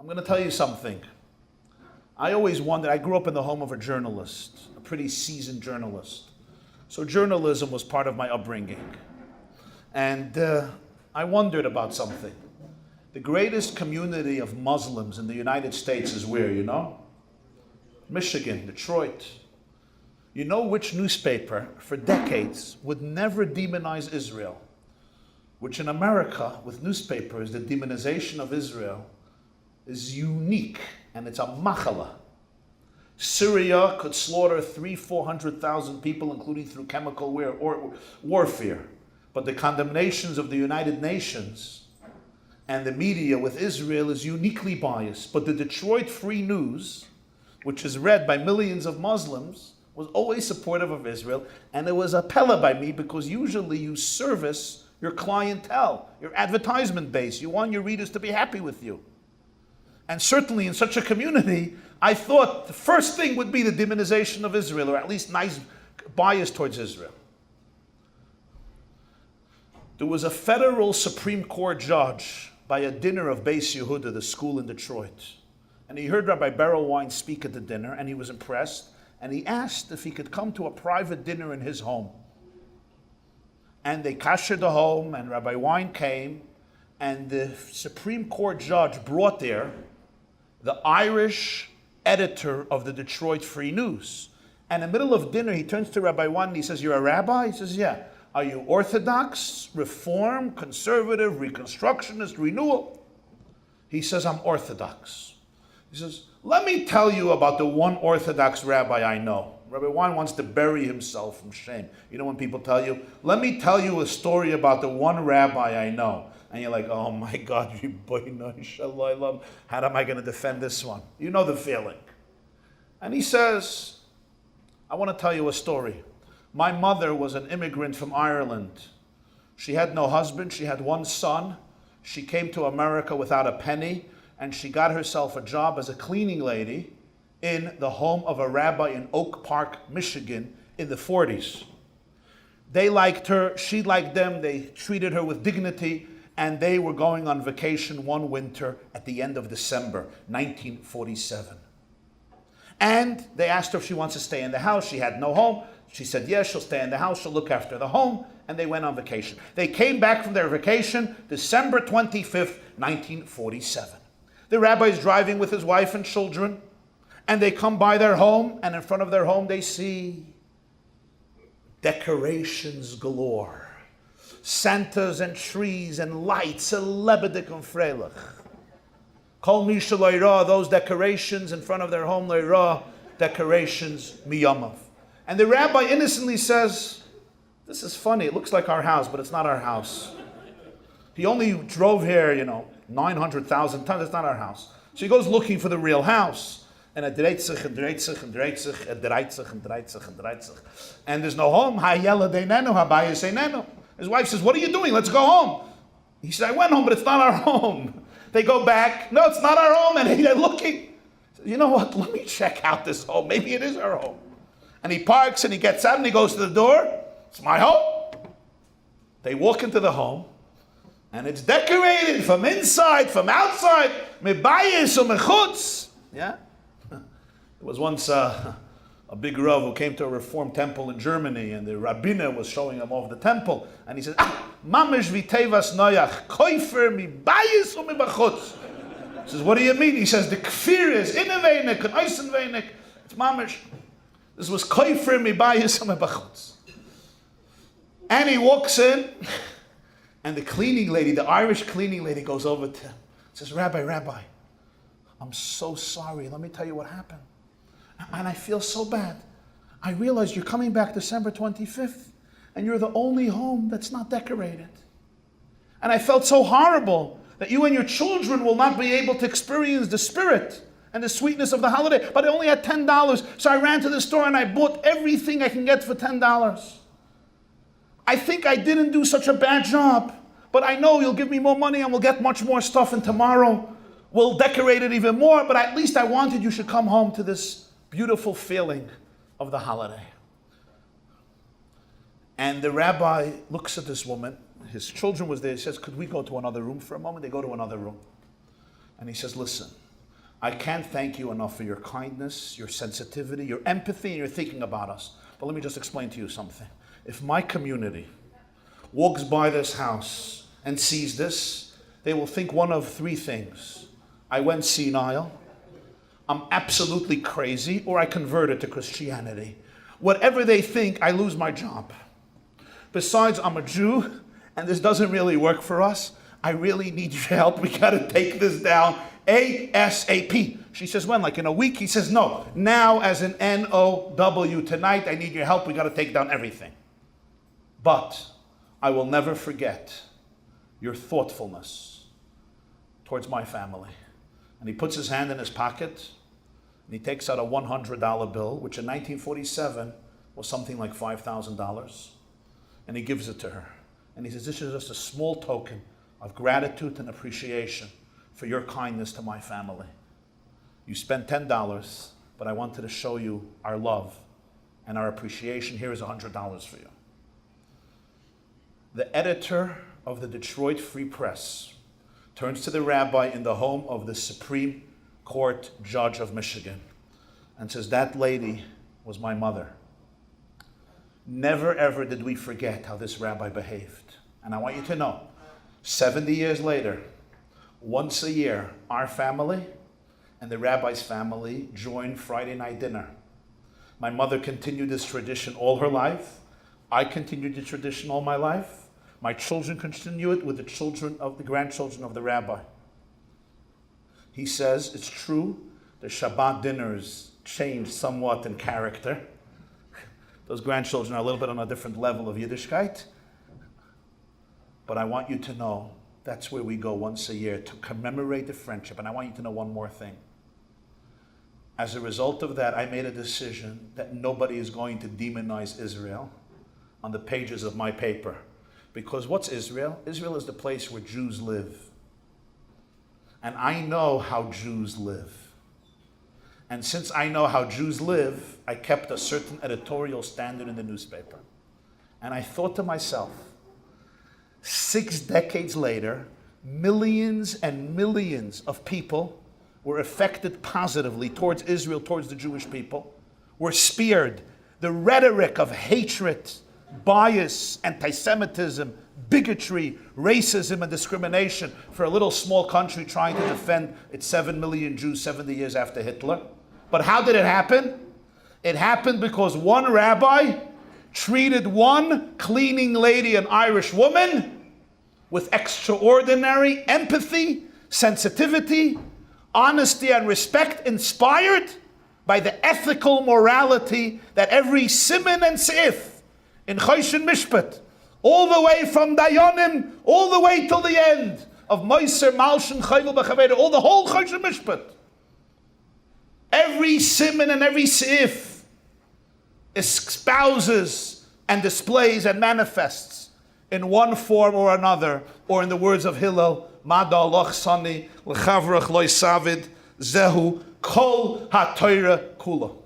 I'm going to tell you something. I always wondered, I grew up in the home of a journalist, a pretty seasoned journalist. So journalism was part of my upbringing. And I wondered about something. The greatest community of Muslims in the United States is where, you know? Michigan, Detroit. You know which newspaper for decades would never demonize Israel? Which in America, with newspapers, the demonization of Israel is unique, and it's a machala. Syria could slaughter 400,000 people, including through chemical warfare. But the condemnations of the United Nations and the media with Israel is uniquely biased. But the Detroit Free News, which is read by millions of Muslims, was always supportive of Israel. And it was a pella by me because usually you service your clientele, your advertisement base. You want your readers to be happy with you. And certainly in such a community, I thought the first thing would be the demonization of Israel, or at least nice bias towards Israel. There was a federal Supreme Court judge by a dinner of Beis Yehuda, the school in Detroit. And he heard Rabbi Berelwein speak at the dinner, and he was impressed. And he asked if he could come to a private dinner in his home. And they kashered the home, and Rabbi Wein came, and the Supreme Court judge brought there the Irish editor of the Detroit Free News. And in the middle of dinner, he turns to Rabbi Wein and he says, "You're a rabbi?" He says, "Yeah." "Are you Orthodox, Reform, Conservative, Reconstructionist, Renewal?" He says, "I'm Orthodox." He says, "Let me tell you about the one Orthodox rabbi I know." Rabbi Wein wants to bury himself from shame. You know when people tell you, "Let me tell you a story about the one rabbi I know." And you're like, "Oh my God, how am I going to defend this one?" You know the feeling. And he says, "I want to tell you a story. My mother was an immigrant from Ireland. She had no husband. She had one son. She came to America without a penny, and she got herself a job as a cleaning lady in the home of a rabbi in Oak Park, Michigan in the 40s. They liked her. She liked them. They treated her with dignity, and they were going on vacation one winter at the end of December, 1947. And they asked her if she wants to stay in the house. She had no home. She said, yes, she'll stay in the house. She'll look after the home. And they went on vacation. They came back from their vacation December 25th, 1947. The rabbi is driving with his wife and children. And they come by their home. And in front of their home, they see decorations galore. Santas and trees and lights. And lebedik and freilich. Kol misha lo yira, those decorations in front of their home, lo yira, decorations miyamav. And the rabbi innocently says, "This is funny, it looks like our house, but it's not our house. He only drove here, 900,000 times, it's not our house." So he goes looking for the real house. And it dreht sich, and dreht sich, and dreht sich, and dreht sich, and dreht sich, and dreht sich. And there's no home. Hayela deinenu, habayis einenu. His wife says, "What are you doing? Let's go home." He said, "I went home, but it's not our home." They go back. "No, it's not our home." And they're looking. "You know what? Let me check out this home. Maybe it is our home." And he parks and he gets out and he goes to the door. "It's my home." They walk into the home and it's decorated from inside, from outside. Mebayis or mechutz. Yeah? There was once a big Rav who came to a Reformed temple in Germany, and the Rabbiner was showing him off the temple. And he says, "Mamish vitevas noyach, koifer mebayis or mebachutz." He says, "What do you mean?" He says, "The kfir is innewenig and eisenwenig. It's mamish." This was koifer mebayis or mebachutz. And he walks in, and the cleaning lady, the Irish cleaning lady, goes over to him. Says, Rabbi, I'm so sorry. Let me tell you what happened. And I feel so bad. I realize you're coming back December 25th, and you're the only home that's not decorated. And I felt so horrible that you and your children will not be able to experience the spirit and the sweetness of the holiday. But I only had $10, so I ran to the store and I bought everything I can get for $10. I think I didn't do such a bad job, but I know you'll give me more money and we'll get much more stuff, and tomorrow we'll decorate it even more, but at least I wanted you should come home to this beautiful feeling of the holiday." And the rabbi looks at this woman. His children was there. He says, "Could we go to another room for a moment?" They go to another room. And he says, "Listen, I can't thank you enough for your kindness, your sensitivity, your empathy, and your thinking about us. But let me just explain to you something. If my community walks by this house and sees this, they will think one of three things. I went senile, I'm absolutely crazy, or I converted to Christianity. Whatever they think, I lose my job. Besides, I'm a Jew, and this doesn't really work for us. I really need your help. We got to take this down ASAP. She says, when? Like in a week? He says, no. Now as an NOW. Tonight, I need your help. We got to take down everything. But I will never forget your thoughtfulness towards my family. And he puts his hand in his pocket, and he takes out a $100 bill, which in 1947 was something like $5,000. And he gives it to her. And he says, this is just a small token of gratitude and appreciation for your kindness to my family. You spent $10, but I wanted to show you our love and our appreciation. Here is $100 for you. The editor of the Detroit Free Press turns to the rabbi in the home of the Supreme Court Judge of Michigan and says, that lady was my mother. Never ever did we forget how this rabbi behaved. And I want you to know, 70 years later, once a year, our family and the rabbi's family join Friday night dinner. My mother continued this tradition all her life. I continued the tradition all my life. My children continue it with the grandchildren of the rabbi. He says, it's true, the Shabbat dinners changed somewhat in character. Those grandchildren are a little bit on a different level of Yiddishkeit. But I want you to know that's where we go once a year to commemorate the friendship. And I want you to know one more thing. As a result of that, I made a decision that nobody is going to demonize Israel on the pages of my paper. Because what's Israel? Israel is the place where Jews live. And I know how Jews live. And since I know how Jews live, I kept a certain editorial standard in the newspaper. And I thought to myself, 6 decades later, millions and millions of people were affected positively towards Israel, towards the Jewish people, were speared. The rhetoric of hatred, bias, anti-Semitism, bigotry, racism, and discrimination for a little small country trying to defend its 7 million Jews 70 years after Hitler. But how did it happen? It happened because one rabbi treated one cleaning lady, an Irish woman, with extraordinary empathy, sensitivity, honesty, and respect, inspired by the ethical morality that every siman and seif in Choshen Mishpat, all the way from Dayanim, all the way till the end of Moiser, Malshin, Chayil, B'Chaveda, all the whole Choshen Mishpat. Every siman and every seif espouses and displays and manifests in one form or another, or in the words of Hillel, Mada loch sani, l'chavrach loy savid, zehu, kol ha-Torah kula.